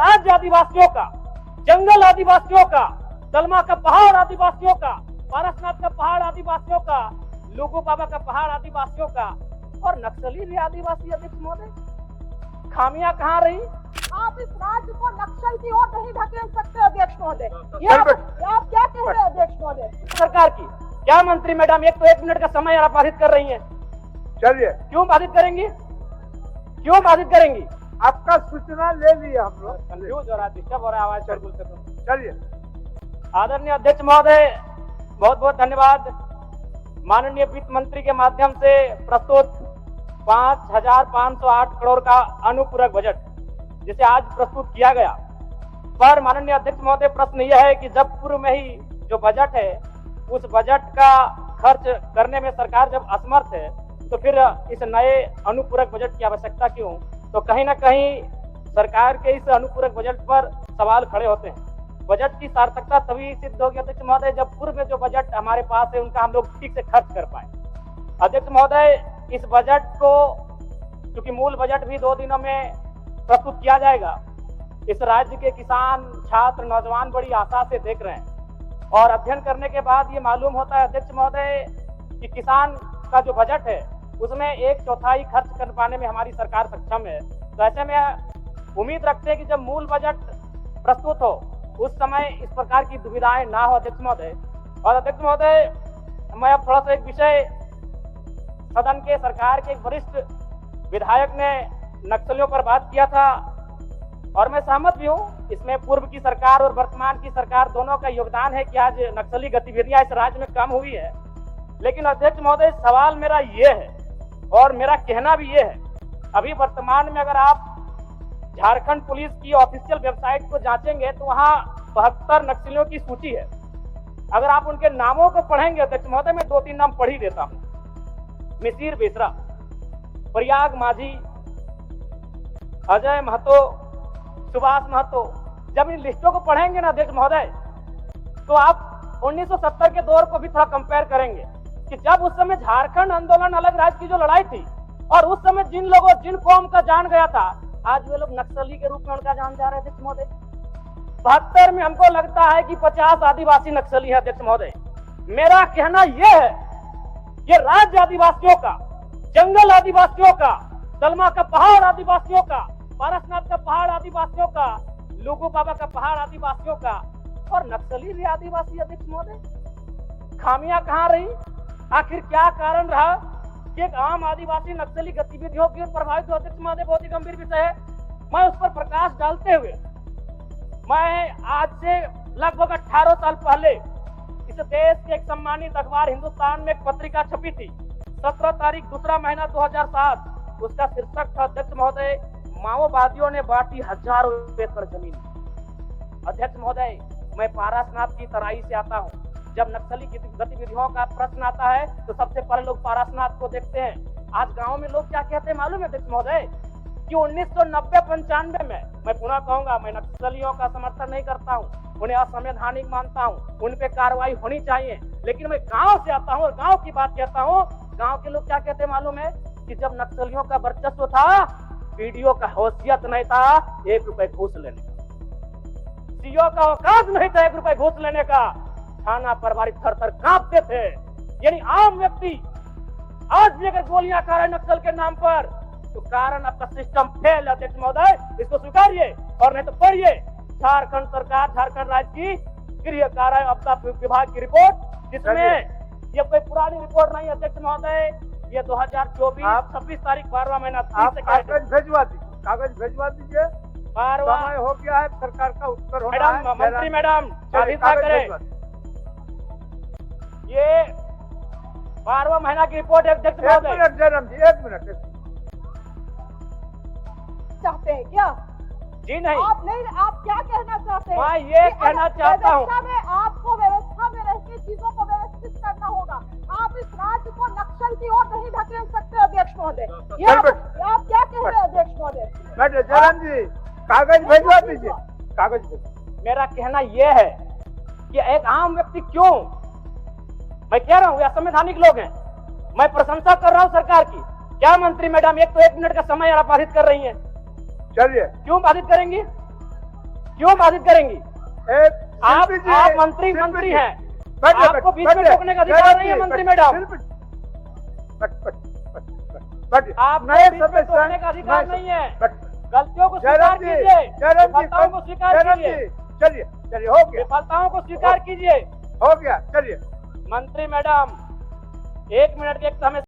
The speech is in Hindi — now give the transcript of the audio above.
राज्य आदिवासियों का, जंगल आदिवासियों का, दलमा का पहाड़ आदिवासियों का, पारसनाथ का पहाड़ आदिवासियों का, लुगु बाबा का पहाड़ आदिवासियों का, और नक्सली भी आदिवासी। अध्यक्ष महोदय, खामियां कहाँ रही? आप इस राज्य को नक्सल की ओर नहीं ढकेल सकते अध्यक्ष महोदय। आप क्या कह रहे हैं अध्यक्ष महोदय? सरकार की क्या मंत्री मैडम, एक तो 1 मिनट का समय आप बाधित कर रही हैं। चलिए, क्यों बाधित करेंगी? क्यों बाधित करेंगी? आपका सूचना ले लिया हम लोग। कंफ्यूज हो रहा है, डिस्टर्ब हो रहा है आवाज बिल्कुल से। तो चलिए, आदरणीय अध्यक्ष महोदय, बहुत बहुत धन्यवाद। माननीय वित्त मंत्री के माध्यम से प्रस्तुत 5,508 करोड़ का अनुपूरक बजट जिसे आज प्रस्तुत किया गया, पर माननीय अध्यक्ष महोदय प्रश्न यह है कि जब पूर्व में ही जो बजट है उस बजट का खर्च करने में सरकार जब असमर्थ है तो फिर इस नए अनुपूरक बजट की आवश्यकता क्यों? तो कहीं ना कहीं सरकार के इस अनुपूरक बजट पर सवाल खड़े होते हैं। बजट की सार्थकता तभी सिद्ध होगी अध्यक्ष महोदय जब पूर्व में जो बजट हमारे पास है उनका हम लोग ठीक से खर्च कर पाए। अध्यक्ष महोदय, इस बजट को क्योंकि मूल बजट भी 2 दिनों में प्रस्तुत किया जाएगा, इस राज्य के किसान, छात्र, नौजवान बड़ी आशा से देख रहे हैं और अध्ययन करने के बाद ये मालूम होता है अध्यक्ष महोदय कि किसान का जो बजट है उसमें 1/4 खर्च कर पाने में हमारी सरकार सक्षम है। तो ऐसे में उम्मीद रखते हैं कि जब मूल बजट प्रस्तुत हो उस समय इस प्रकार की दुविधाएं ना हो अध्यक्ष महोदय। और अध्यक्ष महोदय, मैं अब थोड़ा सा एक विषय, सदन के सरकार के एक वरिष्ठ विधायक ने नक्सलियों पर बात किया था और मैं सहमत भी हूँ। इसमें पूर्व की सरकार और वर्तमान की सरकार दोनों का योगदान है कि आज नक्सली गतिविधियां इस राज्य में कम हुई है। लेकिन अध्यक्ष महोदय, सवाल मेरा ये है और मेरा कहना भी ये है, अभी वर्तमान में अगर आप झारखंड पुलिस की ऑफिशियल वेबसाइट को जांचेंगे तो वहां 72 नक्सलियों की सूची है। अगर आप उनके नामों को पढ़ेंगे अध्यक्ष महोदय, मैं 2-3 नाम पढ़ ही देता हूं। मिसिर बेसरा, प्रयाग माझी, अजय महतो, सुभाष महतो। जब इन लिस्टों को पढ़ेंगे ना अध्यक्ष महोदय तो आप 1970 के दौर को भी थोड़ा कंपेयर करेंगे कि जब उस समय झारखंड आंदोलन, अलग राज्य की जो लड़ाई थी और उस समय जिन लोगों, जिन कौम का जान गया था, आज वे लोग नक्सली के रूप में उनका जान जा रहे थे अध्यक्ष महोदय। 72 में हमको लगता है कि 50 आदिवासी नक्सली है अध्यक्ष महोदय। मेरा कहना यह है, ये राज्य आदिवासियों का, जंगल आदिवासियों का, दलमा का पहाड़ आदिवासियों का, पारसनाथ का पहाड़ आदिवासियों का, लुगु बाबा का पहाड़ आदिवासियों का, और नक्सली भी आदिवासी अध्यक्ष महोदय। खामियां कहाँ रही? आखिर क्या कारण रहा कि एक आम आदिवासी नक्सली गतिविधियों की ओर प्रभावित हो? अध्यक्ष महोदय, बहुत ही गंभीर विषय है। मैं उस पर प्रकाश डालते हुए, मैं आज से लगभग 18 साल पहले इस देश के एक सम्मानित अखबार हिंदुस्तान में एक पत्रिका छपी थी, 17 तारीख 2रा महीना 2007। उसका शीर्षक था अध्यक्ष महोदय, माओवादियों ने बांटी हजारों एकड़ जमीन। अध्यक्ष महोदय, मैं पारसनाथ की तराई से आता हूँ। जब नक्सली गतिविधियों का प्रश्न आता है तो सबसे पहले लोग पारसनाथ को देखते हैं। आज गांव में लोग क्या कहते हैं मालूम है अध्यक्ष महोदय कि 1990-95 में, मैं पुनः कहूंगा, मैं नक्सलियों का समर्थन नहीं करता हूँ, उन्हें असंवैधानिक मानता हूँ, उन पे कार्रवाई होनी चाहिए, लेकिन मैं गांव से आता हूँ और गांव की बात कहता हूँ। गांव के लोग क्या कहते हैं मालूम है कि जब नक्सलियों का वर्चस्व था, वीडियो का हैसियत नहीं था 1 रुपए घूस लेने का, सीओ का औकात नहीं था 1 रुपए घूस लेने का, थाना प्रभारी थर-थर कांपते थे। यानी आम व्यक्ति आज भी अगर गोलियां खा रहे नक्सल के नाम पर तो कारण आपका सिस्टम फेल है अध्यक्ष महोदय, इसको स्वीकारिए और नहीं तो पढ़िए झारखंड सरकार, झारखंड राज्य की गृह कार्य आपदा विभाग की रिपोर्ट, जिसमें ये कोई पुरानी रिपोर्ट नहीं अध्यक्ष महोदय, ये 2024 26 तारीख 12वां महीना। आप कागज भिजवा दीजिए, कागज भिजवा दीजिए। 12वां हो गया है, सरकार का उत्तर होना है। मैडम, मंत्री मैडम जल्दी करें। ये 12वां महीना की रिपोर्ट है अध्यक्ष महोदय। 1 मिनट जयराम जी, 1 मिनट। चाहते हैं क्या? जी नहीं, आप नहीं, आप क्या कहना चाहते हैं? मैं ये कहना चाहता हूँ, आपको व्यवस्था में रहकर चीजों को व्यवस्थित करना होगा। आप इस राज्य को नक्सल की ओर नहीं ढकेल सकते अध्यक्ष महोदय। आप क्या कह रहे हैं अध्यक्ष महोदय? मैडम जयराम जी, कागज भिजवा दीजिए, कागज भिजवा। मेरा कहना यह है कि एक आम व्यक्ति क्यों, मैं कह रहा हूँ असंवैधानिक लोग हैं, मैं प्रशंसा कर रहा हूँ सरकार की। क्या मंत्री मैडम, एक तो 1 मिनट का समय आप बाधित कर रही हैं। चलिए, क्यों बाधित करेंगी? क्यों बाधित करेंगी? आप शिल्पी जी, मंत्री शिल्पी मंत्री जी, हैं, बैठिए, आपको बीच में बैठिए, टोकने का अधिकार नहीं है मंत्री मैडम। बैठिए, आपको नए बीच में सदस्य टोकने का अधिकार नहीं है। बैठिए। गलतियों को स्वीकार जयराम जी, कीजिए, जयराम जी, विफलताओं को स्वीकार जयराम कीजिए, जी, चलिए चलिए, हो गया, विफलताओं को स्वीकार कीजिए। हो गया, चलिए। मंत्री मैडम 1 मिनट के हमें